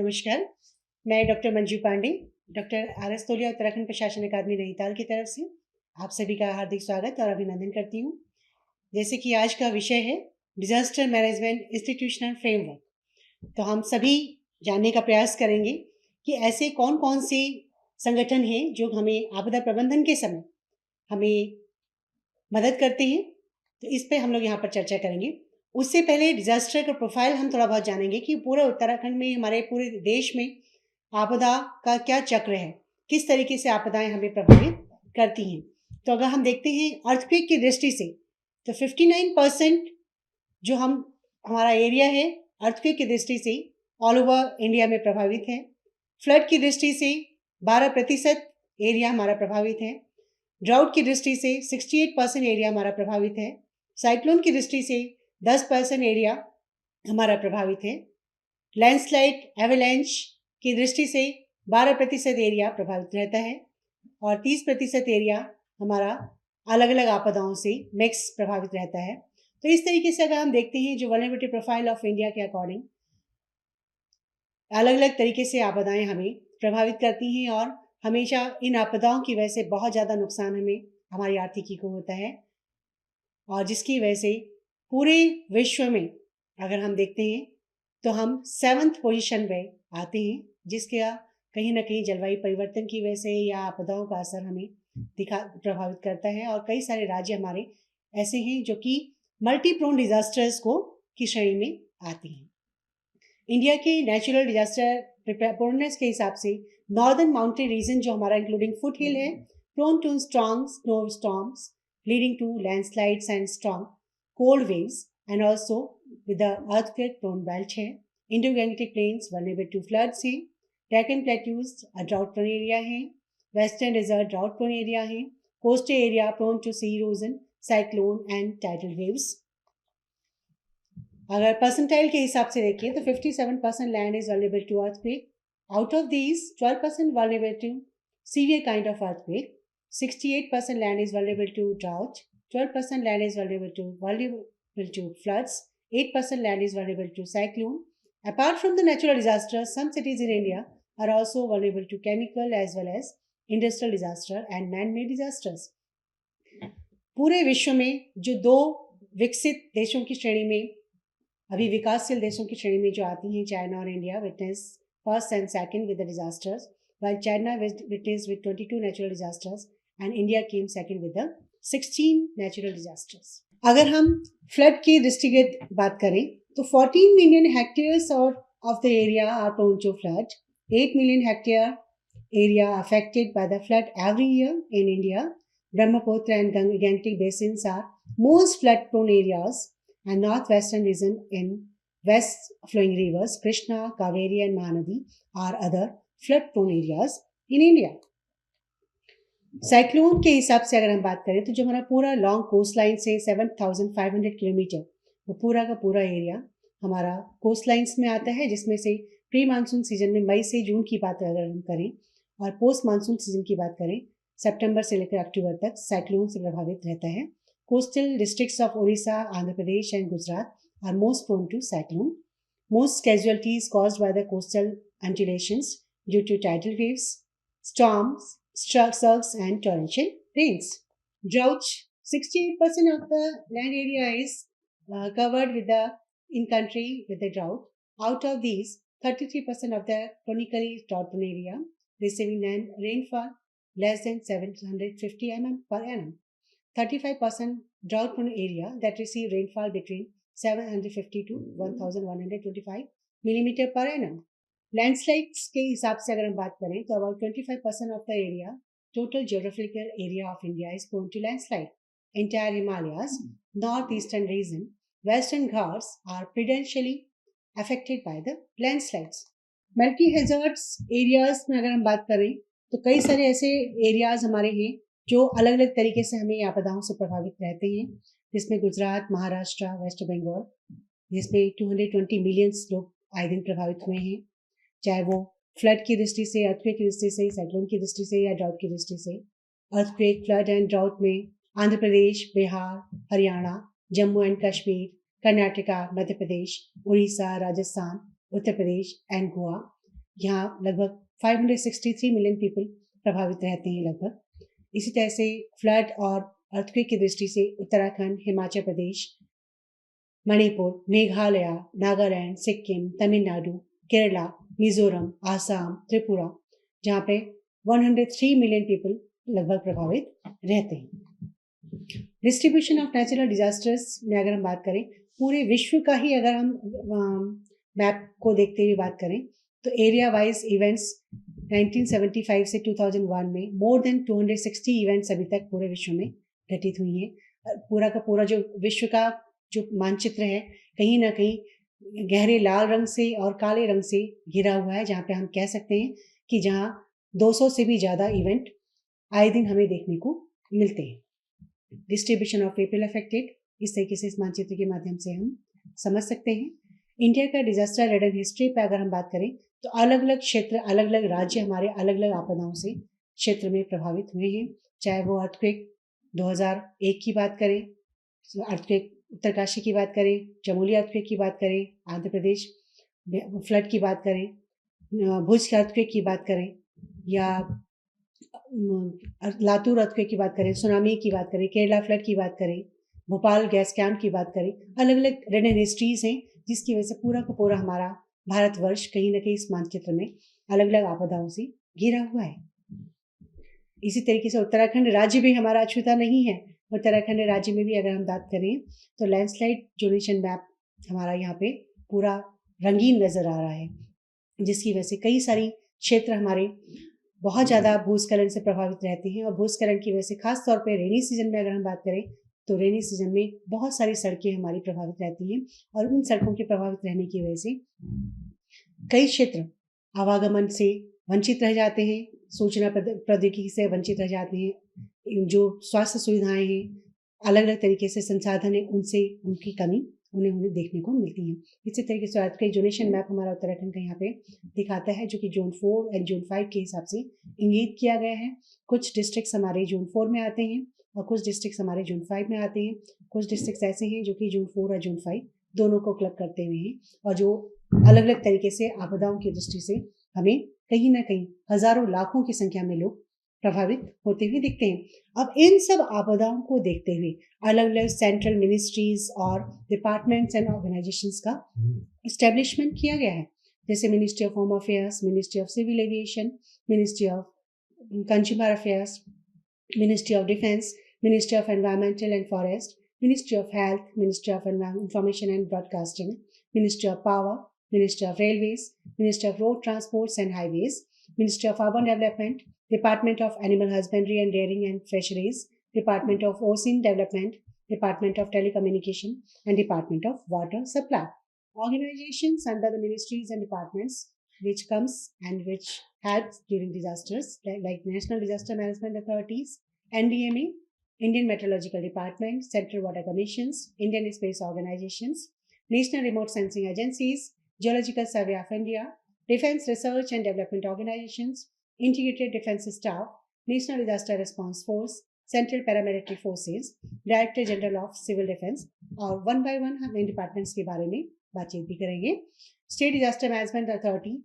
नमस्कार, मैं doctor Manju Pande, doctor R S. Tolia Uttarakhand प्रशासन अकादमी नैनीताल की तरफ से आप सभी का हार्दिक स्वागत और अभिनंदन करती हूँ। जैसे कि आज का विषय है डिज़ास्टर मैनेजमेंट इंस्टीट्यूशनल फ्रेमवर्क, तो हम सभी जानने का प्रयास करेंगे कि ऐसे कौन-कौन से संगठन हैं जो हमें आपदा प्रबंधन के समय हमें मदद करते हैं, तो इस पे हम लोग यहाँ पर चर्चा करेंगे। उससे पहले डिज़ास्टर का प्रोफाइल हम थोड़ा बहुत जानेंगे कि पूरे उत्तराखंड में, हमारे पूरे देश में आपदा का क्या चक्र है, किस तरीके से आपदाएँ हमें प्रभावित करती हैं। तो अगर हम देखते हैं अर्थक्वेक की दृष्टि से, तो 59% जो हमारा एरिया है अर्थक्वेक की दृष्टि से ऑल ओवर इंडिया में प्रभावित है। फ्लड की दृष्टि से 12% एरिया हमारा प्रभावित है। ड्राउट की दृष्टि से 68% एरिया हमारा प्रभावित है। साइक्लोन की दृष्टि से 10% एरिया हमारा प्रभावित है। लैंडस्लाइड एवलांच की दृष्टि से 12% एरिया प्रभावित रहता है और 30% एरिया हमारा अलग अलग आपदाओं से मिक्स प्रभावित रहता है। तो इस तरीके से अगर हम देखते हैं जो वल्नरेबिलिटी प्रोफाइल ऑफ इंडिया के अकॉर्डिंग अलग अलग तरीके से आपदाएं हमें प्रभावित करती हैं और हमेशा इन आपदाओं की वजह से बहुत ज़्यादा नुकसान हमें हमारी आर्थिकी को होता है और जिसकी वजह से पूरे विश्व में अगर हम देखते हैं तो हम 7th पोजीशन पे आते हैं, जिसका कहीं ना कहीं जलवायु परिवर्तन की वजह से या आपदाओं का असर हमें प्रभावित करता है और कई सारे राज्य हमारे ऐसे हैं जो कि मल्टी प्रोन डिजास्टर्स को की श्रेणी में आते हैं। इंडिया के नेचुरल डिजास्टर प्रिपेयरनेस के हिसाब से नॉर्दर्न माउंटेन रीजन जो हमारा इंक्लूडिंग फुट हिल है, prone to strong snow storms leading to landslides and strong cold waves and also with the earthquake prone belt है। Indo Gangetic plains vulnerable to floods हैं। Deccan plateaus drought prone area है। Western desert drought prone area है। Coastal area prone to sea erosion, cyclone and tidal waves. अगर percentile के हिसाब से देखें तो 57% land is vulnerable to earthquake. Out of these 12% vulnerable to severe kind of earthquake, 68% land is vulnerable to drought, 12% land is vulnerable to floods, 8% land is vulnerable to cyclone. Apart from the natural disasters, some cities in India are also vulnerable to chemical as well as industrial disaster and man-made disasters. पूरे विश्व में जो दो विकसित देशों की श्रेणी में, अभी विकासशील देशों की श्रेणी में जो आती हैं, चाइना और India witness first and second with the disasters, while China witnessed with 22 natural disasters and India came second with the 16 natural disasters. अगर हम फ्लड की दृष्टिगत बात करें तो 14 million hectares of the area are prone to flood. 8 million hectare area affected by the flood every year in India. Brahmaputra and Gangetic basins are most flood prone areas and northwestern region in west flowing rivers Krishna, Kaveri and Mahanadi are other flood prone areas in India. Cyclone के हिसाब से अगर हम बात करें तो जो हमारा पूरा लॉन्ग कोस्ट लाइन से 7,500 किलोमीटर वो पूरा का पूरा एरिया हमारा कोस्ट लाइन्स में आता है, जिसमें से प्री मानसून सीजन में मई से जून की बात अगर हम करें और पोस्ट मानसून सीजन की बात करें सितंबर से लेकर अक्टूबर तक साइक्लोन से प्रभावित रहता है. Coastal districts of Orissa, Andhra Pradesh and Gujarat are most prone to cyclone. Most casualties caused by the coastal undulations due to tidal waves, storms, surges and torrential rains. Drought, 68% of the land area is covered with the in country with the drought. Out of these, 33% of the chronically drought-prone area receiving rainfall less than 750 mm per annum. 35% drought-prone area that receive rainfall between 750 to 1,125 millimeter per annum. Landslides के हिसाब से अगर हम बात करें तो about 25% of the area total geographical area of India is prone to landslide. Entire Himalayas, north eastern region, western Ghats are prudentially affected by the landslides. Multi hazards areas में अगर हम बात करें तो कई सारे ऐसे एरियाज हमारे हैं जो अलग अलग तरीके से हमें आपदाओं से प्रभावित रहते हैं, जिसमें गुजरात, महाराष्ट्र, वेस्ट बंगाल, जिसमें 220 मिलियन लोग आए दिन प्रभावित हुए हैं, चाहे वो फ्लड की दृष्टि से, अर्थक्वेक की दृष्टि से, साइक्लोन की दृष्टि से या ड्राउट की दृष्टि से. अर्थक्वेक, फ्लड एंड ड्राउट में आंध्र प्रदेश, बिहार, हरियाणा, जम्मू एंड कश्मीर, कर्नाटका, मध्य प्रदेश, उड़ीसा, राजस्थान, उत्तर प्रदेश एंड गोवा यहाँ लगभग 563 मिलियन पीपल प्रभावित रहते हैं लगभग। इसी तरह से फ्लड और अर्थक्वेक की दृष्टि से उत्तराखंड, हिमाचल प्रदेश, मणिपुर, मेघालय, नागालैंड, सिक्किम, तमिलनाडु, केरला, मिजोरम, आसाम, त्रिपुरा, जहाँ पे 103 मिलियन पीपल लगभग प्रभावित रहते हैं। डिस्ट्रीब्यूशन ऑफ नेचुरल डिजास्टर्स में अगर हम बात करें, पूरे विश्व का ही अगर हम मैप को देखते हुए बात करें, तो एरिया वाइज इवेंट्स 1975 से 2001 में मोर देन 260 इवेंट्स अभी तक पूरे विश्व में घटित हुई हैं। पूरा का पूरा जो विश्व का जो मानचित्र है, कहीं ना कहीं गहरे लाल रंग से और काले रंग से घिरा हुआ है, जहाँ पे हम कह सकते हैं कि जहाँ 200 से भी ज़्यादा इवेंट आए दिन हमें देखने को मिलते हैं। डिस्ट्रीब्यूशन ऑफ पीपल अफेक्टेड, इस तरीके से इस मानचित्र के माध्यम से हम समझ सकते हैं। इंडिया का डिजास्टर रिडन हिस्ट्री पर अगर हम बात करें, तो अलग अलग क्षेत्र, अलग अलग राज्य हमारे अलग अलग आपदाओं से क्षेत्र में प्रभावित हुए हैं। चाहे वो अर्थक्वेक 2001 की बात करें, अर्थक्वेक उत्तरकाशी की बात करें, चमोली अर्थक्वेक की बात करें, आंध्र प्रदेश फ्लड की बात करें, भुज के अर्थक्वेक की बात करें, या लातूर अर्थक्वेक की बात करें, सुनामी की बात करें, केरला फ्लड की बात करें, भोपाल गैस कैंप की बात करें, अलग अलग रिडन हिस्ट्रीज हैं, जिसकी वजह से पूरा का पूरा हमारा भारतवर्ष कहीं ना कहीं इस मानचित्र में अलग अलग आपदाओं से घिरा हुआ है। इसी तरीके से उत्तराखंड राज्य भी हमारा अछूता नहीं है। उत्तराखंड राज्य में भी अगर हम बात करें, तो लैंडस्लाइड जोनेशन मैप हमारा यहाँ पे पूरा रंगीन नजर आ रहा है, जिसकी वजह से कई सारी क्षेत्र हमारे बहुत ज़्यादा भूस्खलन से प्रभावित रहते हैं। और भूस्खलन की वजह से खास तौर पे रेनी सीजन में अगर हम बात करें, तो रेनी सीजन में बहुत सारी सड़कें हमारी प्रभावित रहती हैं, और उन सड़कों के प्रभावित रहने की वजह से कई क्षेत्र आवागमन से वंचित रह जाते हैं, सूचना प्रौद्योगिकी से वंचित रह जाते हैं, जो स्वास्थ्य सुविधाएं हैं, अलग अलग तरीके से संसाधन है, उनसे उनकी कमी उन्हें देखने को मिलती है। इसी तरीके से आज का जोनेशन मैप हमारा उत्तराखंड का यहाँ पे दिखाता है, जो कि जोन 4 और जोन 5 के हिसाब से इंगित किया गया है। कुछ डिस्ट्रिक्ट्स हमारे जोन 4 में आते हैं और कुछ डिस्ट्रिक्ट्स हमारे जोन 5 में आते हैं। कुछ डिस्ट्रिक्ट्स ऐसे हैं जो कि जोन 4 और जोन 5 दोनों को क्लब करते हुए हैं, और जो अलग अलग तरीके से आपदाओं की दृष्टि से हमें कहीं ना कहीं हजारों लाखों की संख्या में लोग प्रभावित होते हुए दिखते हैं। अब इन सब आपदाओं को देखते हुए अलग अलग सेंट्रल मिनिस्ट्रीज और डिपार्टमेंट्स एंड ऑर्गेनाइजेशंस का इस्टेब्लिशमेंट किया गया है, जैसे ministry of home affairs, ministry of civil aviation, ministry of consumer affairs, ministry of defence, ministry of environmental and forest, ministry of health, ministry of information and broadcasting, ministry of power, Ministry of Railways, Ministry of Road Transports and Highways, Ministry of Urban Development, Department of Animal Husbandry and Dairying and Fisheries, Department of Ocean Development, Department of Telecommunication, and Department of Water Supply. Organizations under the ministries and departments which comes and which helps during disasters, like National Disaster Management Authorities, NDMA, Indian Meteorological Department, Central Water Commissions, Indian Space Organizations, National Remote Sensing Agencies, Geological Survey of India, Defense Research and Development Organizations, Integrated Defense Staff, National Disaster Response Force, Central Paramilitary Forces, Director General of Civil Defense, और one by one हम इन departments के बारे में बातचीत भी करेंगे। State disaster management authority,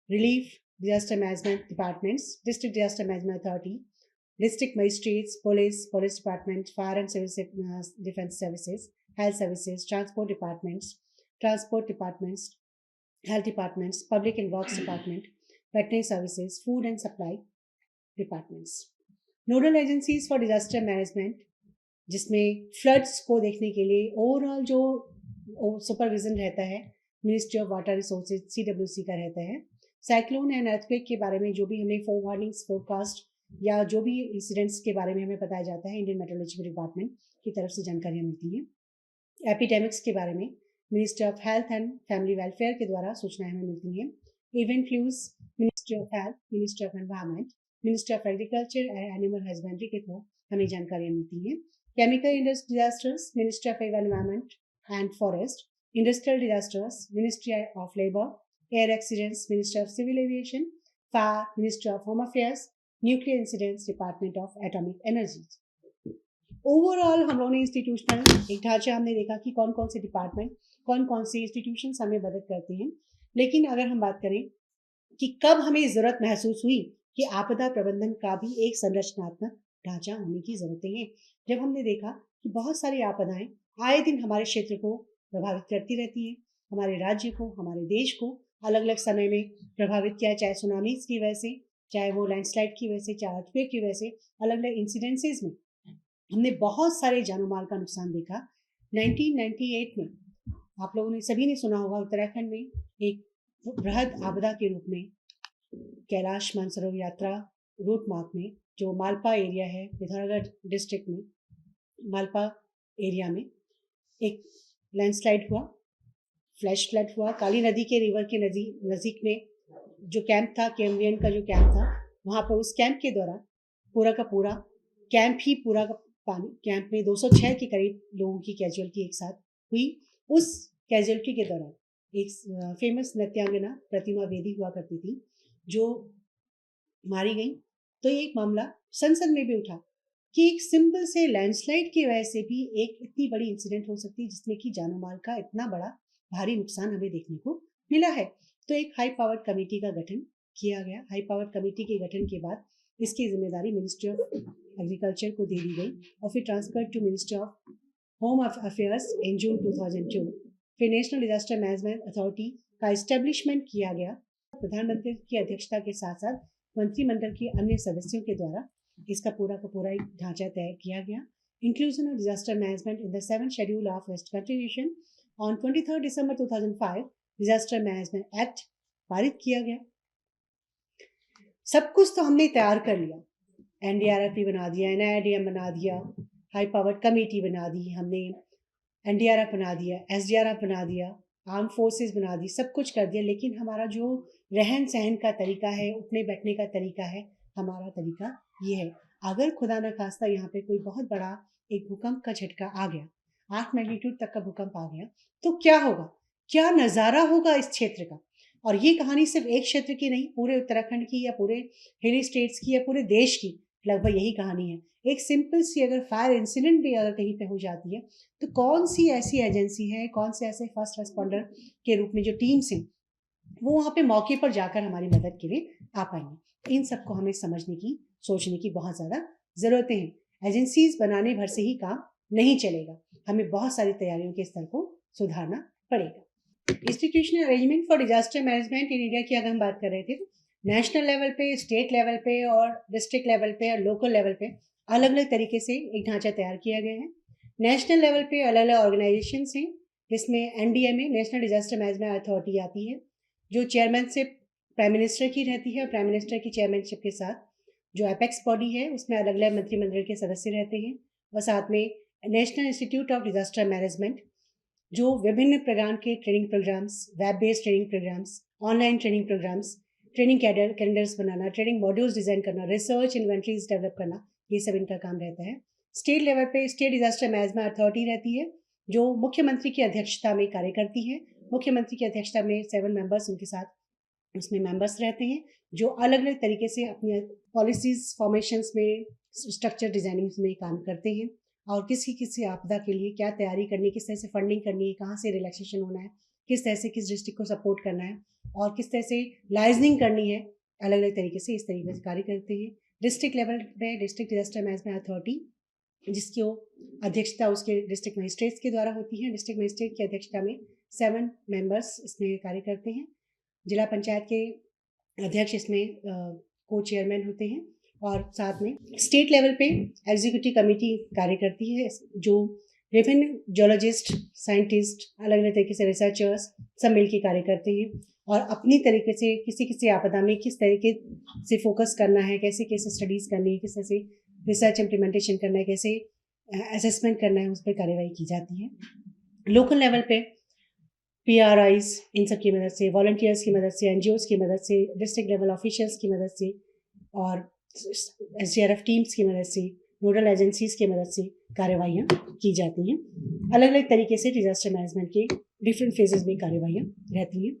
relief disaster management departments, district disaster management authority, district magistrates, police department, fire and civil defence services, health services, transport departments, health departments, public and works department, veterinary services, food and supply departments. Nodal agencies for disaster management, जिसमें floods को देखने के लिए overall जो supervision रहता है, ministry of water resources CWC का रहता है। साइक्लोन एंड अर्थक्वेक के बारे में जो भी हमें वार्निंग्स, फोरकास्ट या जो भी इंसिडेंट्स के बारे में हमें बताया जाता है, इंडियन मेट्रोलॉजिकल डिपार्टमेंट की तरफ से जानकारियाँ मिलती हैं। एपिडेमिक्स के बारे में ministry of health and family welfare के द्वारा सूचनाएं हमें मिलती हैं। Event flus, ministry of health, ministry of environment, ministry of agriculture and animal husbandry के थ्रू हमें जानकारियाँ मिलती हैं। Chemical disasters, ministry of environment and forest, industrial disasters, ministry of labour, air accidents, ministry of civil aviation, fire, ministry of home affairs, nuclear incidents, department of atomic energy. Overall हम लोगों ने institutional एक ढांचा हमने देखा कि कौन कौन से डिपार्टमेंट, कौन कौन से इंस्टीट्यूशंस हमें मदद करते हैं। लेकिन अगर हम बात करें कि कब हमें ज़रूरत महसूस हुई कि आपदा प्रबंधन का भी एक संरचनात्मक ढांचा होने की ज़रूरतें हैं। जब हमने देखा कि बहुत सारी आपदाएं आए दिन हमारे क्षेत्र को प्रभावित करती रहती हैं, हमारे राज्य को, हमारे देश को अलग अलग समय में प्रभावित किया, चाहे सुनामीज की वजह से, चाहे वो लैंडस्लाइड की वजह से, चाहे अर्थक्वेक की वजह से, अलग अलग इंसिडेंसेस में हमने बहुत सारे जानो माल का नुकसान देखा। 1998 में आप लोगों ने सभी ने सुना होगा, उत्तराखंड में एक बृहद आपदा के रूप में कैलाश मानसरोवर यात्रा रूट मार्ग में, जो मालपा एरिया है पिथौरागढ़ डिस्ट्रिक्ट में, मालपा एरिया में एक लैंडस्लाइड हुआ, फ्लैश फ्लड हुआ। काली नदी के रिवर के नज़दीक में जो कैंप था, केएमवीएन का जो कैंप था, वहाँ पर उस कैंप के दौरान पूरा का पूरा कैंप ही पूरा का पानी, कैंप में 206 के करीब लोगों की कैजुअलिटी एक साथ हुई। उस कैजुअलिटी के दौरान एक फेमस नृत्यांगना प्रतिमा बेदी हुआ करती थी, जो मारी गई। तो ये एक मामला संसद में भी उठा कि एक सिंपल से लैंडस्लाइड की वजह से भी एक इतनी बड़ी इंसिडेंट हो सकती है जिसमें कि जानो माल का इतना बड़ा भारी नुकसान हमें देखने को मिला है। तो एक हाई पावर्ड कमेटी का गठन किया गया। हाई पावर्ड कमेटी के गठन के बाद इसकी जिम्मेदारी मिनिस्ट्री ऑफ एग्रीकल्चर को दे दी गई और फिर transfer to ministry of home affairs in June 2002। फिर नेशनल डिजास्टर मैनेजमेंट अथॉरिटी का इस्टेब्लिशमेंट किया गया। प्रधानमंत्री की अध्यक्षता के साथ साथ मंत्रिमंडल के अन्य सदस्यों के द्वारा इसका पूरा का पूरा एक ढांचा तय किया गया। Inclusion of disaster management in the 7th schedule of west contribution on 23 दिसंबर 2005 डिजास्टर मैनेजमेंट एक्ट पारित किया गया। सब कुछ तो हमने तैयार कर लिया, एनडीआरएफ भी बना दिया, एनआईडीएम बना दिया, हाई पावर्ड कमेटी बना दी, हमने एनडीआरएफ बना दिया, एसडीआरएफ बना दिया, आर्म फोर्सेस बना दी, सब कुछ कर दिया, लेकिन हमारा जो रहन सहन का तरीका है, उठने बैठने का तरीका है, हमारा तरीका ये है। अगर खुदा न खास्ता यहाँ पे कोई बहुत बड़ा एक भूकंप का झटका आ गया, 8 मैग्नीट्यूड तक का भूकंप आ गया, तो क्या होगा, क्या नज़ारा होगा इस क्षेत्र का। और ये कहानी सिर्फ एक क्षेत्र की नहीं, पूरे उत्तराखंड की या पूरे हिली स्टेट्स की या पूरे देश की लगभग यही कहानी है। एक सिंपल सी अगर फायर इंसिडेंट भी अगर कहीं पे हो जाती है, तो कौन सी ऐसी एजेंसी है, कौन से ऐसे फर्स्ट रेस्पॉन्डर के रूप में जो टीम्स हैं, वो वहाँ पे मौके पर जाकर हमारी मदद के लिए आ पाएंगे। इन सबको हमें समझने की, सोचने की बहुत ज़्यादा ज़रूरतें हैं। एजेंसीज बनाने भर से ही काम नहीं चलेगा, हमें बहुत सारी तैयारियों के स्तर को सुधारना पड़ेगा। Institutional arrangement for disaster management in India की अगर हम बात कर रहे थे, तो नेशनल लेवल पे, स्टेट लेवल पे और डिस्ट्रिक्ट लेवल पे और लोकल लेवल पे अलग अलग तरीके से एक ढांचा तैयार किया गया है। नेशनल लेवल पे अलग अलग ऑर्गेनाइजेशन हैं, जिसमें NDMA national disaster management authority आती है, जो चेयरमैनशिप प्राइम मिनिस्टर की रहती है, और प्राइम मिनिस्टर की चेयरमैनशिप के साथ जो एपेक्स बॉडी है उसमें अलग अलग मंत्रिमंडल के सदस्य रहते हैं। और साथ में national institute of disaster management, जो विभिन्न प्रकार के training programs, web based training programs, online training programs, training calendars बनाना, ट्रेनिंग मॉड्यूल्स डिजाइन करना, रिसर्च इन्वेंट्रीज डेवलप करना, ये सब इनका काम रहता है। स्टेट लेवल पे स्टेट डिजास्टर मैनेजमेंट अथॉरिटी रहती है, जो मुख्यमंत्री की अध्यक्षता में कार्य करती है। मुख्यमंत्री की अध्यक्षता में 7 मेंबर्स उनके साथ उसमें मेंबर्स रहते हैं, जो अलग अलग तरीके से अपनी पॉलिसीज फॉर्मेशंस में, स्ट्रक्चर डिजाइनिंग में काम करते हैं, और किसी किसी आपदा के लिए क्या तैयारी करनी है, किस तरह से फंडिंग करनी है, कहाँ से रिलैक्सेशन होना है, किस तरह से किस डिस्ट्रिक्ट को सपोर्ट करना है, और किस तरह से लाइजनिंग करनी है, अलग अलग तरीके से इस तरीके से कार्य करते हैं। डिस्ट्रिक्ट लेवल पे डिस्ट्रिक्ट डिजास्टर मैनेजमेंट अथॉरिटी, जिसकी अध्यक्षता उसके डिस्ट्रिक्ट मजिस्ट्रेट्स के द्वारा होती है। डिस्ट्रिक्ट मजिस्ट्रेट की अध्यक्षता में 7 मेंबर्स इसमें कार्य करते हैं। जिला पंचायत के अध्यक्ष इसमें को चेयरमैन होते हैं, और साथ में स्टेट लेवल पे एग्जीक्यूटिव कमेटी कार्य करती है, जो विभिन्न जियोलॉजिस्ट, साइंटिस्ट, अलग अलग तरीके से रिसर्चर्स सब मिलकर कार्य करते हैं, और अपनी तरीके से किसी किसी आपदा में किस तरीके से फोकस करना है, कैसे कैसे स्टडीज़ करनी है, किस तरह से रिसर्च इम्प्लीमेंटेशन करना है, कैसे असेसमेंट करना है, उस पर कार्यवाही की जाती है। लोकल लेवल पे PRIs इन सब की मदद से, वॉलंटियर्स की मदद से, NGOs की मदद से, डिस्ट्रिक्ट लेवल ऑफिशियल्स की मदद से, और SDRF टीम्स की मदद से, नोडल एजेंसीज की मदद से कार्यवाहियाँ की जाती हैं। अलग अलग तरीके से डिजास्टर मैनेजमेंट के डिफरेंट फेजेस में कार्यवाहियाँ रहती हैं।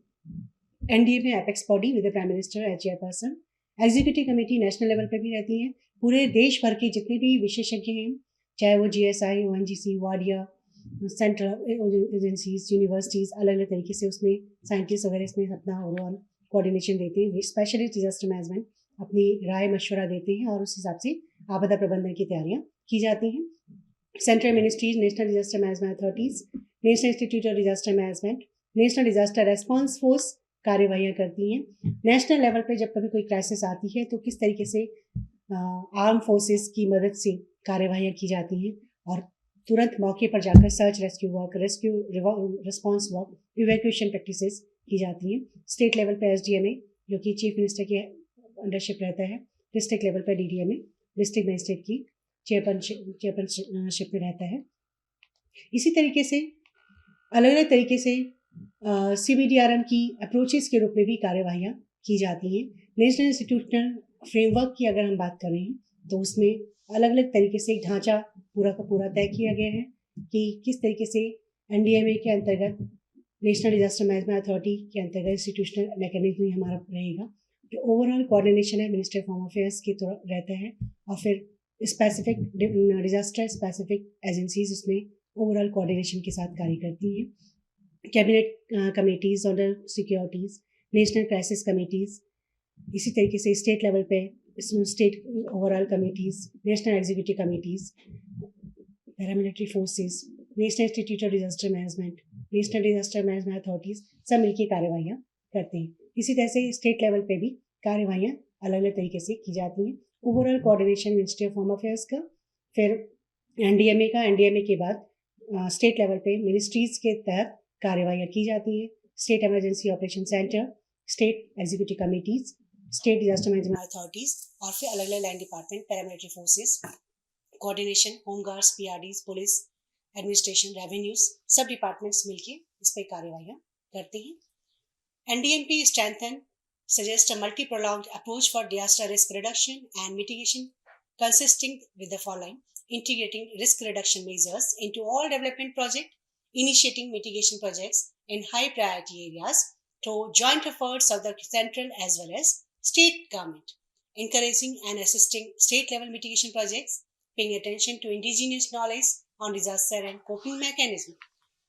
NDA में apex body with the prime minister as chairperson, executive committee national level पर भी रहती हैं। पूरे देश भर के जितने भी विशेषज्ञ हैं, चाहे वो GSI, ONGC, Wadia, central agencies, universities, अलग अलग तरीके से उसमें साइंटिस्ट वगैरह इसमें अपना रोल कोऑर्डिनेशन देते हैं, स्पेशलिस्ट डिजास्टर मैनेजमेंट अपनी राय मशवरा देते हैं और उस हिसाब से आपदा प्रबंधन की तैयारियां की जाती हैं। Central ministries, national disaster management authorities, national institute of disaster management, national disaster response force कार्यवाहियां करती हैं। नेशनल लेवल पे जब कभी कोई क्राइसिस आती है तो किस तरीके से आर्म फोर्सेस की मदद से कार्यवाहियां की जाती हैं और तुरंत मौके पर जाकर search rescue work, rescue response work, evacuation practices की जाती हैं। स्टेट लेवल पे एसडीएमए जो कि चीफ मिनिस्टर के अंडरशिप रहता है, डिस्ट्रिक्ट लेवल पे डीडीएमए डिस्ट्रिक्ट मजिस्ट्रेट की चेयरपर्सनशिप में रहता है। इसी तरीके से अलग अलग तरीके से CBDRM की अप्रोचेस के रूप में भी कार्यवाहियाँ की जाती हैं। नेशनल इंस्टीट्यूशनल फ्रेमवर्क की अगर हम बात करें तो उसमें अलग अलग तरीके से एक ढांचा पूरा का पूरा तय किया गया है कि किस तरीके से NDMA के अंतर्गत, नेशनल डिजास्टर मैनेजमेंट अथॉरिटी के अंतर्गत इंस्टीट्यूशनल मैकेनिज्म ही हमारा रहेगा। जो ओवरऑल कोऑर्डिनेशन है मिनिस्ट्री ऑफ होम अफेयर्स के तो रहता है और फिर स्पेसिफिक डिजास्टर स्पेसिफिक एजेंसीज उसमें ओवरऑल कोऑर्डिनेशन के साथ कार्य करती हैं। Cabinet committees on securities, national crisis committees, इसी तरीके से स्टेट लेवल पे state overall committees, national executive committees, paramilitary forces, national institute of disaster management, national disaster management authorities सब मिलकर कार्यवाहियाँ करते हैं। इसी तरह से स्टेट लेवल पे भी कार्यवाहियाँ अलग अलग तरीके से की जाती हैं। Overall coordination ministry of home affairs का, फिर NDMA का, NDMA के बाद स्टेट लेवल पे मिनिस्ट्रीज के तहत कार्यवाहियाँ की जाती हैं। State emergency operation centre, state executive committees, state disaster management authorities और फिर अलग अलग land department, paramilitary forces, coordination, home guards, PRDs, police, administration, revenues, सब डिपार्टमेंट्स मिलके इस पर कार्यवाहियाँ करते हैं। NDMP strengthen suggests a multi-pronged approach for disaster risk reduction and mitigation consisting with the following: integrating risk reduction measures into all development projects, initiating mitigation projects in high priority areas through joint efforts of the central as well as state government, encouraging and assisting state level mitigation projects, paying attention to indigenous knowledge on disaster and coping mechanism।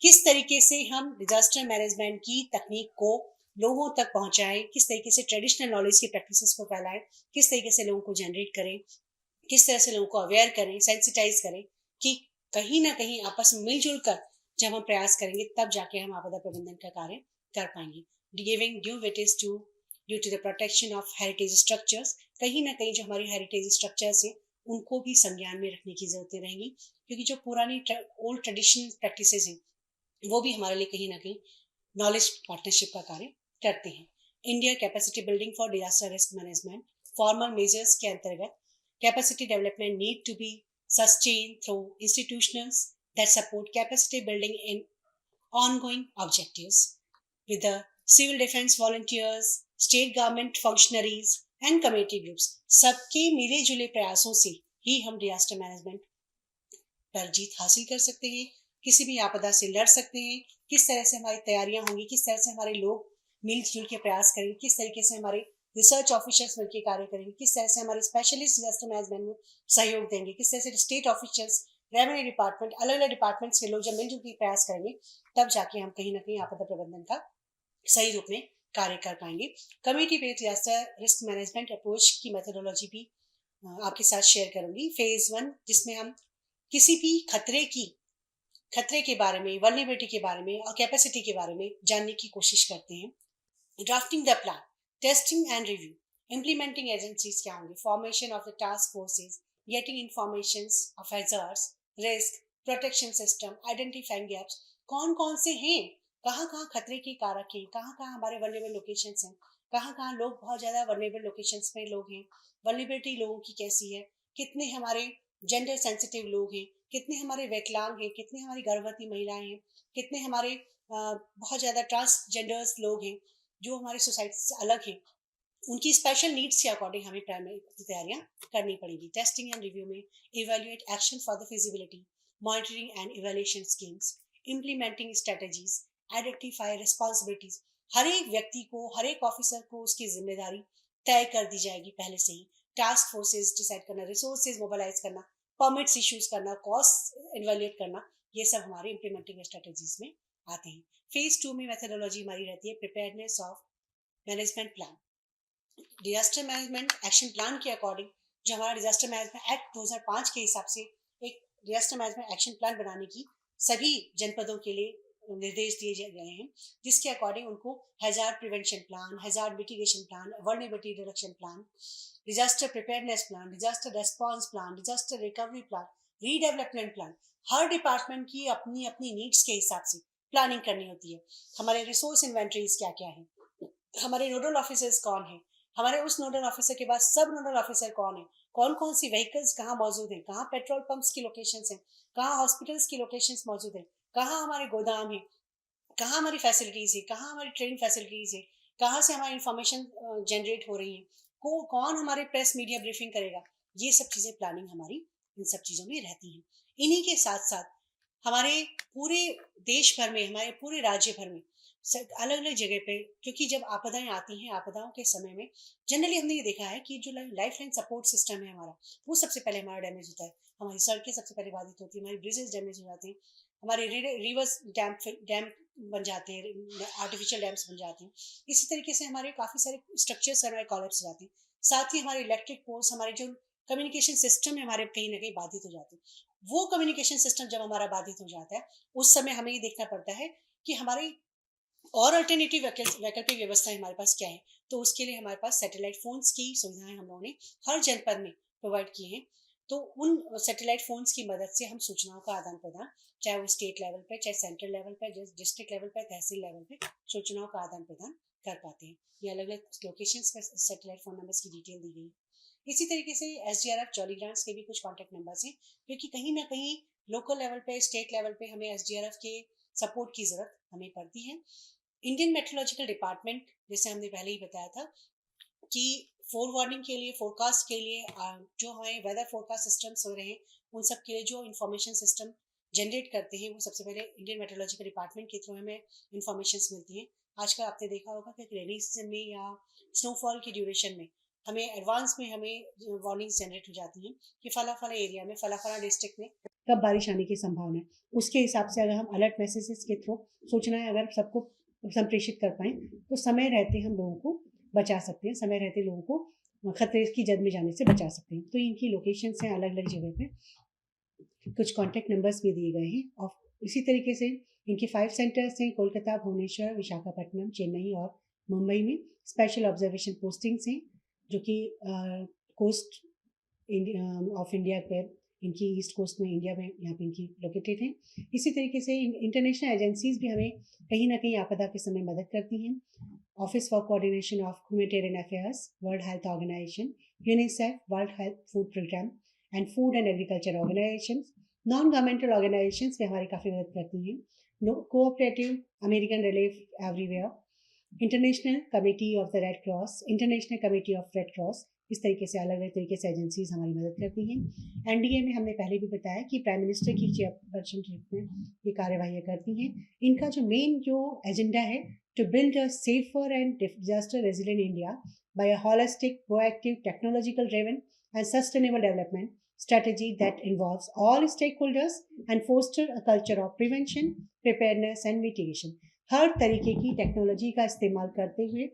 किस तरीके से हम disaster management की तकनीक को लोगों तक पहुंचाएं, किस तरीके से ट्रेडिशनल नॉलेज की प्रैक्टिसेस को फैलाएं, किस तरीके से लोगों को जनरेट करें, किस तरह से लोगों को अवेयर करें, सेंसिटाइज करें कि कहीं ना कहीं आपस में मिलजुल कर जब हम प्रयास करेंगे तब जाके हम आपदा प्रबंधन का कार्य कर पाएंगे। Giving due weightage due to the protection of heritage structures, कहीं ना कहीं जो हमारी हेरिटेज स्ट्रक्चर्स हैं उनको भी संज्ञान में रखने की जरूरतें रहेंगी, क्योंकि जो पुरानी ओल्ड ट्रेडिशनल प्रैक्टिसेस हैं वो भी हमारे लिए कहीं ना कहीं नॉलेज पार्टनरशिप का कार्य करते हैं। India capacity building for disaster risk management formal measures के अंतर्गत capacity development need to be sustain through institutions that support capacity building in ongoing objectives with the civil defense volunteers, state government functionaries and community groups, सबके मिले जुले प्रयासों से ही हम disaster management पर जीत हासिल कर सकते हैं, किसी भी आपदा से लड़ सकते हैं। किस तरह से हमारी तैयारियां होंगी, किस तरह से हमारे लोग मिलजुल के प्रयास करेंगे, किस तरीके से हमारे रिसर्च ऑफिसर्स मिलकर कार्य करेंगे, किस तरह से हमारे स्पेशलिस्ट डिजास्टर मैनेजमेंट में सहयोग देंगे, किस तरह से स्टेट ऑफिसर्स, रेवेन्यू डिपार्टमेंट, अलग अलग डिपार्टमेंट्स के लोग जब मिलजुल के प्रयास करेंगे तब जाके हम कहीं ना कहीं आपदा प्रबंधन का सही रूप में कार्य कर पाएंगे। Community based disaster risk management approach की मेथोडोलॉजी भी आपके साथ शेयर करूंगी। फेज 1 जिसमें हम किसी भी खतरे के बारे में, वल्नरेबिलिटी के बारे में और कैपेसिटी के बारे में जानने की कोशिश करते हैं। Drafting the plan, testing and review, implementing agencies क्या होंगे, formation of the task forces, getting informations of hazards, risk, protection system, identifying gaps, कौन कौन से हैं, कहाँ खतरे के कारक हैं, कहाँ हमारे वल्नरेबल लोकेशंस हैं, कहाँ लोग बहुत ज़्यादा वल्नरेबल लोकेशंस में लोग हैं, वल्नरेबिलिटी लोगों की कैसी है, कितने हमारे जेंडर सेंसिटिव लोग हैं, कितने हमारे विकलांग हैं, कितने हमारी गर्भवती महिलाएं हैं, कितने हमारे बहुत ज़्यादा ट्रांसजेंडर्स लोग हैं जो हमारी सोसाइटी से अलग हैं, उनकी स्पेशल नीड्स के अकॉर्डिंग हमें प्राइमरी तैयारियां करनी पड़ेगी। टेस्टिंग एंड रिव्यू में evaluate action for the feasibility, monitoring and evaluation schemes, implementing strategies, identify responsibilities. हर एक व्यक्ति को, हर एक ऑफिसर को उसकी जिम्मेदारी तय कर दी जाएगी पहले से ही। टास्क फोर्सेज डिसाइड करना, रिसोर्सेज मोबिलाइज करना, परमिट्स इश्यूज करना, कॉस्ट इवैल्यूएट करना, ये सब हमारे इम्प्लीमेंटिंग स्ट्रेटजीज में आते हैं। फेज 2 में मेथोडोलॉजी हमारी रहती है preparedness of management plan, disaster management action plan के अकॉर्डिंग जो हमारा डिजास्टर मैनेजमेंट एक्ट 2005 के हिसाब से एक डिजास्टर मैनेजमेंट एक्शन प्लान बनाने की सभी जनपदों के लिए निर्देश दिए गए हैं, जिसके अकॉर्डिंग उनको hazard prevention plan, hazard mitigation plan, vulnerability reduction plan, disaster preparedness plan, disaster response plan, disaster recovery plan, redevelopment plan, हर डिपार्टमेंट की अपनी अपनी नीड्स के हिसाब से प्लानिंग करनी होती है। हमारे रिसोर्स इन्वेंटरीज क्या क्या है, हमारे नोडल ऑफिसर्स कौन है, हमारे उस नोडल ऑफिसर के बाद सब नोडल ऑफिसर कौन है, कौन कौन सी व्हीकल्स कहाँ मौजूद हैं, कहाँ पेट्रोल पंप्स की लोकेशंस हैं, कहाँ हॉस्पिटल्स की लोकेशंस मौजूद हैं, कहाँ हमारे गोदाम है, कहाँ हमारी फैसिलिटीज है, कहाँ हमारी ट्रेनिंग फैसिलिटीज है, कहाँ से हमारी इंफॉर्मेशन जनरेट हो रही है, कौन हमारे प्रेस मीडिया ब्रीफिंग करेगा, ये सब चीजें प्लानिंग हमारी इन सब चीजों में रहती हैं। इन्हीं के साथ साथ हमारे पूरे देश भर में, हमारे पूरे राज्य भर में अलग अलग जगह पे, क्योंकि जब आपदाएं आती हैं, आपदाओं के समय में जनरली हमने ये देखा है कि जो लाइफ लाइन सपोर्ट सिस्टम है हमारा, वो सबसे पहले हमारा डैमेज होता है, हमारी सड़कें सबसे पहले बाधित होती है, हमारी ब्रिजेस डैमेज हो जाते हैं, हमारे रिवर्स डैम बन जाते हैं, आर्टिफिशियल डैम्स बन जाते हैं, इसी तरीके से हमारे काफ़ी सारे स्ट्रक्चर्स हमारे कॉलेप्स हो जाते हैं, साथ ही हमारे इलेक्ट्रिक पोल्स, हमारे जो कम्युनिकेशन सिस्टम है हमारे कहीं ना कहीं बाधित हो जाते हैं। वो कम्युनिकेशन सिस्टम जब हमारा बाधित हो जाता है, उस समय हमें ये देखना पड़ता है कि हमारी और अल्टरनेटिव वैकल्पिक व्यवस्थाएं हमारे पास क्या है। तो उसके लिए हमारे पास सैटेलाइट फोन्स की सुविधाएं हम लोगों ने हर जनपद में प्रोवाइड की हैं। तो उन सैटेलाइट फोन्स की मदद से हम सूचनाओं का आदान प्रदान, चाहे वो स्टेट लेवल पे, चाहे सेंट्रल लेवल पे, डिस्ट्रिक्ट लेवल पे, तहसील लेवल पे, सूचनाओं का आदान प्रदान कर पाते हैं। ये अलग अलग लोकेशंस पर सैटेलाइट फोन नंबर्स की डिटेल दी गई। इसी तरीके से SDRF जॉली ग्रांट्स के भी कुछ कॉन्टैक्ट नंबर्स हैं, क्योंकि कहीं ना कहीं लोकल लेवल पे, स्टेट लेवल पे हमें SDRF के सपोर्ट की जरूरत हमें पड़ती है। इंडियन मेट्रोलॉजिकल डिपार्टमेंट, जैसे हमने पहले ही बताया था कि फोर वार्निंग के लिए, फोरकास्ट के लिए, जो हमारे वेदर फोरकास्ट सिस्टम्स हो रहे हैं, उन सब के लिए जो इंफॉर्मेशन सिस्टम जनरेट करते हैं, वो सबसे पहले इंडियन मेट्रोलॉजिकल डिपार्टमेंट के थ्रू हमें इंफॉर्मेशन मिलती हैं। आजकल आपने देखा होगा कि रेनी सीजन में या स्नोफॉल की ड्यूरेशन में हमें एडवांस में हमें वार्निंग जनरेट हो जाती हैं कि फला फला एरिया में, फला फला डिस्ट्रिक्ट में कब बारिश आने की संभावना है। उसके हिसाब से अगर हम अलर्ट मैसेजेस के थ्रू सूचनाएं अगर सबको संप्रेषित कर पाएँ, तो समय रहते हम लोगों को बचा सकते हैं, समय रहते लोगों को खतरे की जद में जाने से बचा सकते हैं। तो इनकी लोकेशन हैं अलग अलग जगह पे, कुछ कॉन्टैक्ट नंबर्स भी दिए गए हैं। और इसी तरीके से इनके 5 सेंटर्स हैं, कोलकाता, भुवनेश्वर, विशाखापट्टनम, चेन्नई और मुंबई में स्पेशल ऑब्जर्वेशन पोस्टिंग्स हैं, जो कि कोस्ट ऑफ इंडिया पे, इनकी ईस्ट कोस्ट में इंडिया में यहाँ पे इनकी लोकेटेड हैं। इसी तरीके से इंटरनेशनल एजेंसीज भी हमें कहीं ना कहीं आपदा के समय मदद करती हैं। Office for coordination of humanitarian affairs, world health organisation, UNICEF, world health food programme and food and agriculture organisation, non governmental organisations भी हमारी काफ़ी मदद करती हैं। Cooperative American relief everywhere, international committee of the red cross, international committee of red cross, इस तरीके से अलग अलग तरीके से एजेंसीज हमारी मदद करती हैं। NDA में हमने पहले भी बताया कि प्राइम मिनिस्टर की चेयरपर्सनशिप में ये कार्यवाही करती हैं। इनका जो मेन जो एजेंडा है, to build a safer and disaster resilient India by a holistic, proactive, technological driven and sustainable development strategy that involves all stakeholders and foster a culture of prevention, preparedness and mitigation. हर तरीके की technology का इस्तेमाल करते हुए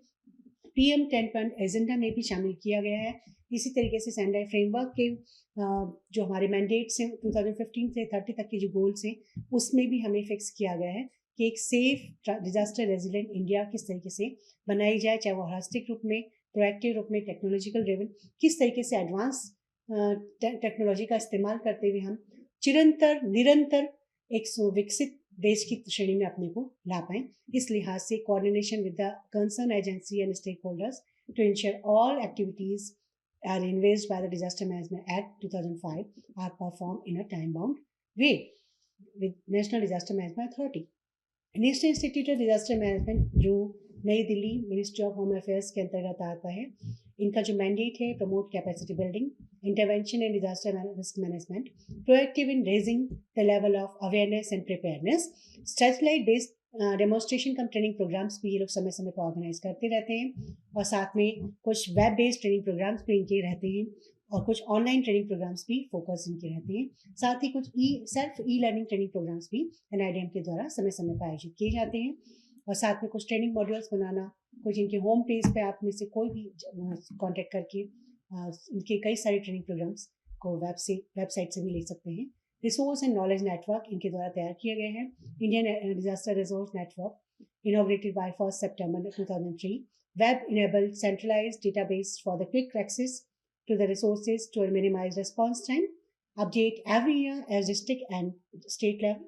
PM 10 agenda में भी शामिल किया गया है। इसी तरीके से सेंडाई फ्रेमवर्क के जो हमारे मैंडेट्स हैं 2015 से 30 तक के जो गोल्स हैं, उसमें भी हमें फिक्स किया गया है कि एक सेफ डिजास्टर रेजिलेंट इंडिया किस तरीके से बनाई जाए, चाहे वो होलिस्टिक रूप में, प्रोएक्टिव रूप में, टेक्नोलॉजिकल ड्रिवन, किस तरीके से एडवांस टेक्नोलॉजी का इस्तेमाल करते हुए हम निरंतर एक विकसित देश की श्रेणी में अपने को ला पाएं। इस लिहाज से coordination with the concern agency and stakeholders to ensure all activities are envisaged by the Disaster Management Act 2005 are performed in a time-bound way with National Disaster Management Authority. National institute of disaster management जो नई Delhi ministry of home affairs के अंतर्गत आता है, इनका जो mandate है, promote capacity building, intervention in disaster risk management, proactive in raising the level of awareness and preparedness, satellite based demonstration cum training programs भी ये लोग समय समय पर ऑर्गेनाइज करते रहते हैं। और साथ में कुछ वेब बेस्ड ट्रेनिंग प्रोग्राम्स भी इनके रहते हैं और कुछ ऑनलाइन ट्रेनिंग प्रोग्राम्स भी फोकस इनके रहते हैं। साथ ही कुछ सेल्फ लर्निंग ट्रेनिंग प्रोग्राम्स भी NIDM के द्वारा समय समय पर आयोजित किए जाते हैं। और साथ में कुछ ट्रेनिंग मॉड्यूल्स बनाना, कुछ इनके होम पेज पे आप में से कोई भी कांटेक्ट करके इनके कई सारे ट्रेनिंग प्रोग्राम्स को वेबसाइट से भी ले सकते हैं। रिसोर्स एंड नॉलेज नेटवर्क इनके द्वारा तैयार किए गए हैं। Indian disaster resource network inaugurated by 1st September 2003, web-enabled centralized database for the quick access to the resources to minimize response time, update every year as district and state level.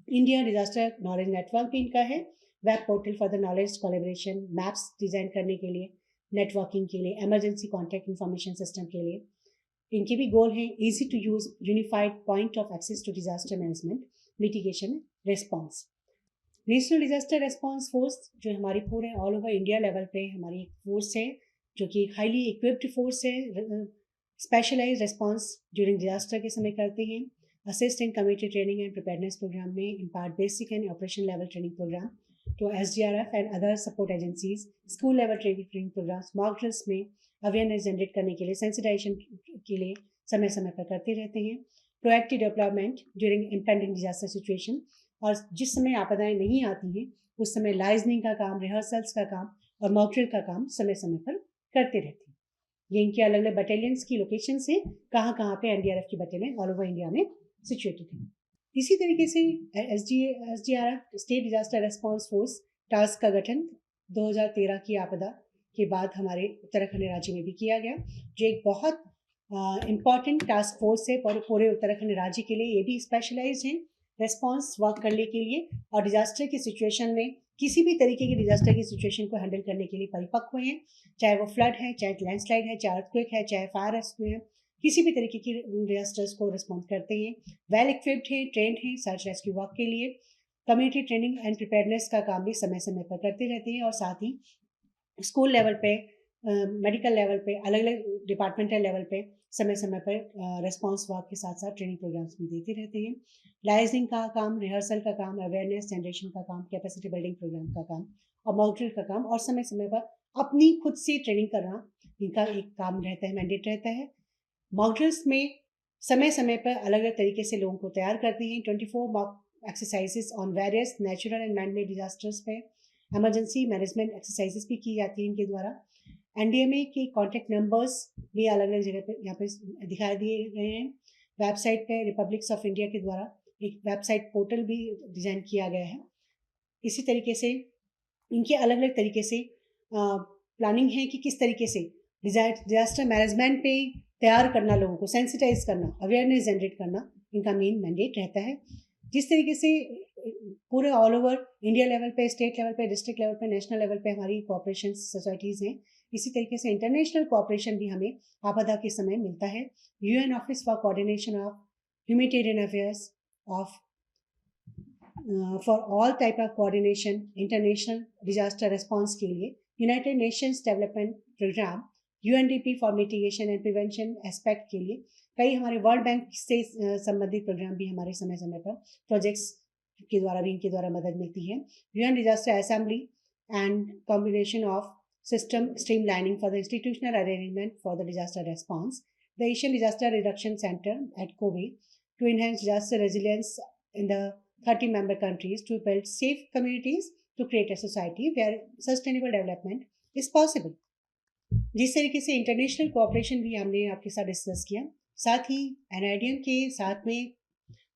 India Disaster Knowledge Network भी इनका है, web portal for the knowledge collaboration, maps design करने के लिए, networking के लिए, emergency contact information system के लिए। इनके भी गोल हैं easy to use unified point of access to disaster management, mitigation, response. National disaster response force जो हमारी पूरे ऑल ओवर इंडिया लेवल पे हमारी एक फोर्स है, जो कि हाईली इक्विप्ड फोर्स है, स्पेशलाइज रिस्पॉन्स ड्यूरिंग डिजास्टर के समय करते हैं, assist in community training and preparedness program में impart basic and operation level training program तो SDRF and other support agencies, school level training programs, mock drills में awareness generate करने के लिए, सेंसिटाइजेशन के लिए समय समय पर करते रहते हैं। Proactive development during impending disaster situation, और जिस समय आपदाएं नहीं आती हैं उस समय लाइजनिंग का काम, रिहर्सल्स का काम और मॉक ड्रिल का काम समय समय पर करते रहते हैं। ये इनके अलग अलग बटालियंस की लोकेशन से कहाँ पे NDRF की बटालियन ऑल ओवर इंडिया में सिचुएटेड है। इसी तरीके से SDRF state disaster response force task का गठन 2013 की आपदा के बाद हमारे उत्तराखंड राज्य में भी किया गया, जो एक बहुत इम्पॉर्टेंट टास्क फोर्स है पूरे उत्तराखंड राज्य के लिए। ये भी स्पेशलाइज हैं रेस्पॉन्स वर्क करने के लिए और डिजास्टर की सिचुएशन में किसी भी तरीके की डिजास्टर की सिचुएशन को हैंडल करने के लिए परिपक्व हैं, चाहे वो फ्लड है, चाहे लैंडस्लाइड है, चाहे अर्थक्वेक है, चाहे फायर रेस्क्यू है, किसी भी तरीके की डिजास्टर्स को रिस्पॉन्ड करते हैं। वेल इक्विप्ड है, ट्रेंड है सर्च रेस्क्यू वर्क के लिए। कम्युनिटी ट्रेनिंग एंड प्रिपेयरनेस का काम भी समय समय पर करते रहते हैं, और साथ ही स्कूल लेवल पे, मेडिकल लेवल पे, अलग अलग डिपार्टमेंटल लेवल पे समय समय पर रेस्पॉन्स वर्क के साथ साथ ट्रेनिंग प्रोग्राम्स भी देते रहते हैं। लाइजनिंग का काम, रिहर्सल का काम, अवेयरनेस जनरेशन का काम, कैपेसिटी बिल्डिंग प्रोग्राम का काम और मॉक ड्रिल का काम, और समय समय पर अपनी खुद से ट्रेनिंग करना इनका एक काम रहता है, मैंडेट रहता है। मॉक ड्रिल्स में समय समय पर अलग अलग तरीके से लोगों को तैयार करते हैं। 24 mock exercises on various natural and man made disasters पे, इमरजेंसी मैनेजमेंट एक्सरसाइजेस भी की जाती हैं इनके द्वारा। NDMA के कॉन्टैक्ट नंबर्स भी अलग अलग जगह पे यहाँ पे दिखाई दिए गए हैं। वेबसाइट पे रिपब्लिक्स ऑफ इंडिया के द्वारा एक वेबसाइट पोर्टल भी डिज़ाइन किया गया है। इसी तरीके से इनके अलग अलग तरीके से प्लानिंग है कि किस तरीके से डिजास्टर मैनेजमेंट पे तैयार करना, लोगों को सेंसिटाइज करना, अवेयरनेस जनरेट करना इनका मेन मैंडेट रहता है। जिस तरीके से पूरे ऑल ओवर इंडिया लेवल पे, स्टेट लेवल पे, डिस्ट्रिक्ट लेवल पे, नेशनल लेवल पे हमारी कोऑपरेशन सोसाइटीज़ हैं, इसी तरीके से इंटरनेशनल कोऑपरेशन भी हमें आपदा के समय मिलता है। UN office for coordination of humanitarian affairs of for all type of coordination international disaster response के लिए, United Nations development programme UNDP for mitigation and prevention aspect के लिए कई हमारे वर्ल्ड बैंक से संबंधित प्रोग्राम भी हमारे समय समय पर प्रोजेक्ट्स के द्वारा भी इनके द्वारा मदद मिलती है। UN disaster assembly and combination of system streamlining for the institutional arrangement for the disaster response, the Asian Disaster Reduction Center at Kobe to enhance disaster resilience in the 30 member countries to build safe communities to create a society where sustainable development is possible. जिस तरीके से international cooperation भी हमने आपके साथ discuss किया, साथ ही NIDM के साथ में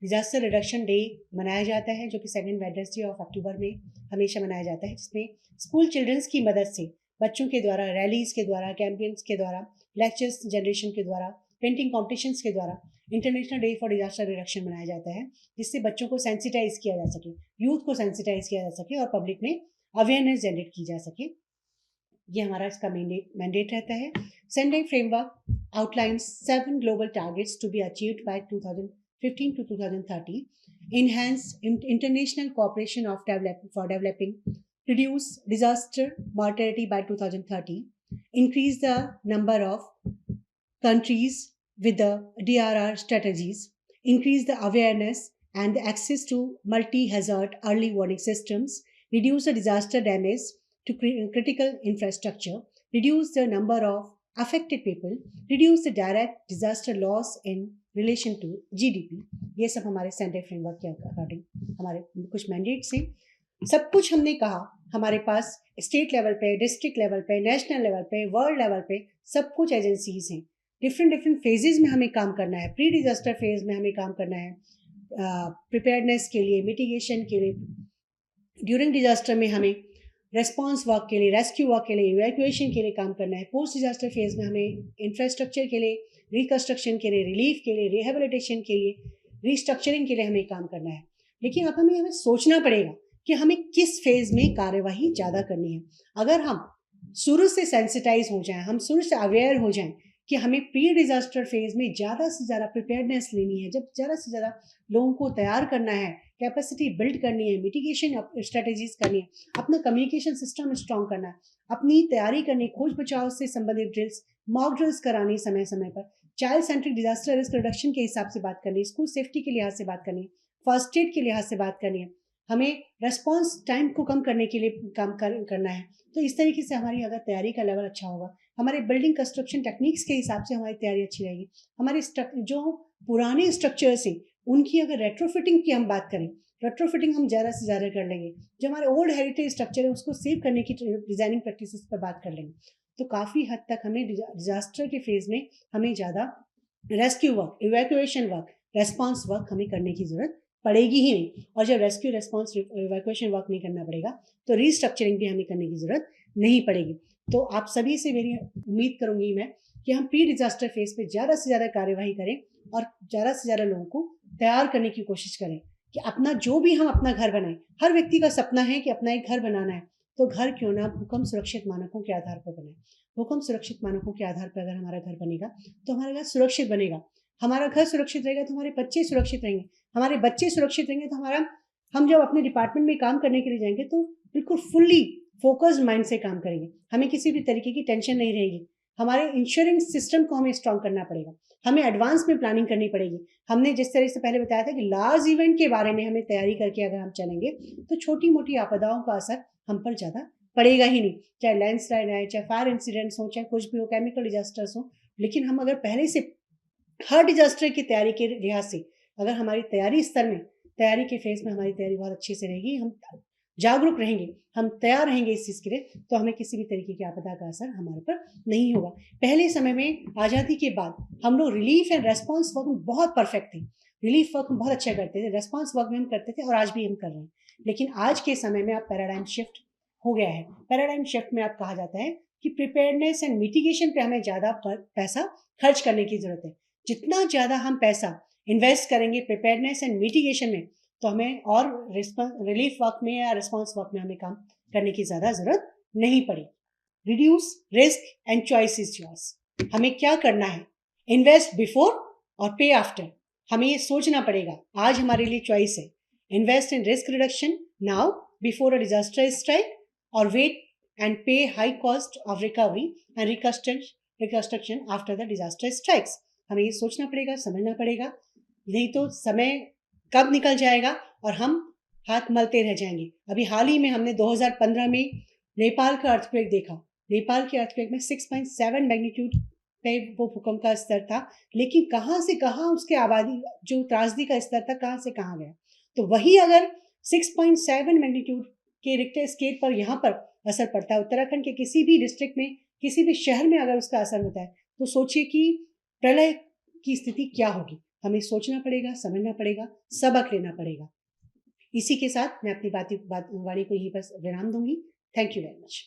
डिजास्टर रिडक्शन डे मनाया जाता है, जो कि सेकेंड वेडनेसडे ऑफ अक्टूबर में हमेशा मनाया जाता है, जिसमें स्कूल चिल्ड्रंस की मदद से बच्चों के द्वारा, रैलीज के द्वारा, कैंपेन्स के द्वारा, लेक्चर्स जनरेशन के द्वारा, पेंटिंग कॉम्पिटिशन्स के द्वारा international day for disaster reduction मनाया जाता है, जिससे बच्चों को सेंसिटाइज किया जा सके, यूथ को सेंसिटाइज किया जा सके और पब्लिक में अवेयरनेस जनरेट की जा सके। ये हमारा इसका मैंडेट रहता है। Sendai framework outlines 7 global targets to be achieved by 2015 to 2030, enhance international cooperation for developing, reduce disaster mortality by 2030, increase the number of countries with the DRR strategies, increase the awareness and the access to multi-hazard early warning systems, reduce the disaster damage to critical infrastructure, reduce the number of affected people, reduce the direct disaster loss in relation to GDP। ये सब हमारे centre framework के according हमारे कुछ mandates हैं। सब कुछ हमने कहा, हमारे पास स्टेट लेवल पे, डिस्ट्रिक्ट लेवल पे, नेशनल लेवल पे, वर्ल्ड लेवल पे सब कुछ एजेंसीज हैं। डिफरेंट डिफरेंट फेजेस में हमें काम करना है। प्री डिजास्टर फेज में हमें काम करना है प्रिपेयर्डनेस के लिए, मिटिगेशन के लिए। ड्यूरिंग डिजास्टर में हमें रेस्पॉन्स वर्क के लिए, रेस्क्यू वर्क के लिए, इवैक्यूएशन के लिए काम करना है। पोस्ट डिजास्टर फेज में हमें इंफ्रास्ट्रक्चर के लिए, रिकंस्ट्रक्शन के लिए, रिलीफ के लिए, रिहेबिलिटेशन के लिए, रिस्ट्रक्चरिंग के लिए हमें काम करना है। लेकिन अब हमें सोचना पड़ेगा कि हमें किस फेज में कार्यवाही ज़्यादा करनी है। अगर हम शुरू से सेंसिटाइज हो जाएं, हम शुरू से अवेयर हो जाएं कि हमें प्री डिजास्टर फेज में ज़्यादा से ज़्यादा प्रिपेयर्डनेस लेनी है, जब ज़्यादा से ज़्यादा लोगों को तैयार करना है, कैपेसिटी बिल्ड करनी है, मिटिगेशन स्ट्रेटेजीज करनी है, अपना कम्युनिकेशन सिस्टम स्ट्रॉन्ग करना है, अपनी तैयारी करनी, खोज बचाव से संबंधित ड्रिल्स, मॉक ड्रिल्स करानी समय समय पर, child centric disaster risk reduction के हिसाब से बात करनी है, स्कूल सेफ्टी के लिहाज से बात करनी है, फर्स्ट एड के लिहाज से बात करनी है, हमें रेस्पॉन्स टाइम को कम करने के लिए करना है। तो इस तरीके से हमारी अगर तैयारी का लेवल अच्छा होगा, हमारे बिल्डिंग कंस्ट्रक्शन टेक्निक्स के हिसाब से हमारी तैयारी अच्छी रहेगी। हमारे जो पुराने स्ट्रक्चर्स हैं उनकी अगर रेट्रोफिटिंग की हम बात करें, रेट्रोफिटिंग हम ज़्यादा से ज़्यादा कर लेंगे। जो हमारे ओल्ड हेरिटेज स्ट्रक्चर है उसको सेव करने की डिजाइनिंग प्रैक्टिसेस पर बात कर लेंगे। तो काफ़ी हद तक हमें डिजास्टर के फेज में हमें ज़्यादा rescue work, evacuation work, response work हमें करने की ज़रूरत पड़ेगी ही नहीं। और जब रेस्क्यू, रेस्पॉन्स, इवैक्यूएशन वर्क नहीं करना पड़ेगा तो रीस्ट्रक्चरिंग भी हमें करने की ज़रूरत नहीं पड़ेगी। तो आप सभी से मेरी उम्मीद करूंगी मैं कि हम प्री डिजास्टर फेज पे ज़्यादा से ज़्यादा कार्यवाही करें और ज़्यादा से ज़्यादा लोगों को तैयार करने की कोशिश करें कि अपना जो भी हम अपना घर बनाएं। हर व्यक्ति का सपना है कि अपना एक घर बनाना है, तो घर क्यों ना भूकंप सुरक्षित मानकों के आधार पर बने। भूकंप सुरक्षित मानकों के आधार पर अगर हमारा घर बनेगा तो हमारा घर सुरक्षित बनेगा। हमारा घर सुरक्षित रहेगा तो हमारे बच्चे सुरक्षित रहेंगे, हमारे बच्चे सुरक्षित रहेंगे तो हम जब अपने डिपार्टमेंट में काम करने के लिए जाएंगे तो बिल्कुल फुल्ली फोकस्ड माइंड से काम करेंगे, हमें किसी भी तरीके की टेंशन नहीं रहेगी। हमारे इंश्योरेंस सिस्टम को हमें स्ट्रॉन्ग करना पड़ेगा, हमें एडवांस में प्लानिंग करनी पड़ेगी। हमने जिस तरह से पहले बताया था कि लार्ज इवेंट के बारे में हमें तैयारी करके अगर हम चलेंगे तो छोटी मोटी आपदाओं का असर हम पर ज़्यादा पड़ेगा ही नहीं, चाहे लैंडस्लाइड आए, चाहे फायर इंसिडेंट्स हो, चाहे कुछ भी हो, केमिकल डिजास्टर्स हो। लेकिन हम अगर पहले से हर डिजास्टर की तैयारी के लिहाज से अगर हमारी तैयारी स्तर में, तैयारी के फेज में हमारी तैयारी बहुत अच्छे से रहेगी, हम जागरूक रहेंगे, हम तैयार रहेंगे इस चीज़ के लिए, तो हमें किसी भी तरीके की आपदा का असर हमारे पर नहीं होगा। पहले समय में आज़ादी के बाद हम लोग रिलीफ एंड रेस्पॉन्स वर्क में बहुत परफेक्ट थे, रिलीफ वर्क में बहुत अच्छा करते थे, रेस्पॉन्स वर्क में हम करते थे और आज भी हम कर रहे हैं। लेकिन आज के समय में अब पैराडाइम शिफ्ट हो गया है। पैराडाइम शिफ्ट में अब कहा जाता है कि प्रिपेयर्डनेस एंड मिटिगेशन पे हमें ज़्यादा पैसा खर्च करने की ज़रूरत है। जितना ज़्यादा हम पैसा इन्वेस्ट करेंगे प्रिपेयर्डनेस एंड मिटिगेशन में, तो हमें और रिलीफ वर्क में या रिस्पॉन्स वर्क में हमें काम करने की ज़्यादा ज़रूरत नहीं पड़ी। Reduce risk and choice is yours. हमें क्या करना है, इन्वेस्ट बिफोर और पे आफ्टर। हमें ये सोचना पड़ेगा, आज हमारे लिए चॉइस है, invest in risk reduction now before a disaster strike, और वेट एंड पे high cost of recovery and reconstruction after the disaster strikes. हमें ये सोचना पड़ेगा, समझना पड़ेगा, नहीं तो समय कब निकल जाएगा और हम हाथ मलते रह जाएंगे। अभी हाल ही में हमने 2015 में नेपाल का अर्थक्वेक देखा। नेपाल के अर्थक्वेक में 6.7 मैग्नीट्यूड पे वो भूकंप का स्तर था, लेकिन कहाँ से कहाँ उसके आबादी जो त्रासदी का स्तर था कहाँ से कहाँ गया। तो वही अगर 6.7 मैग्नीट्यूड के रिक्टर स्केल पर यहाँ पर असर पड़ता है, उत्तराखंड के किसी भी डिस्ट्रिक्ट में, किसी भी शहर में अगर उसका असर होता है, तो सोचिए कि प्रलय की स्थिति क्या होगी। हमें सोचना पड़ेगा, समझना पड़ेगा, सबक लेना पड़ेगा। इसी के साथ मैं अपनी वाणी को यहीं पर विराम दूंगी। Thank you very much.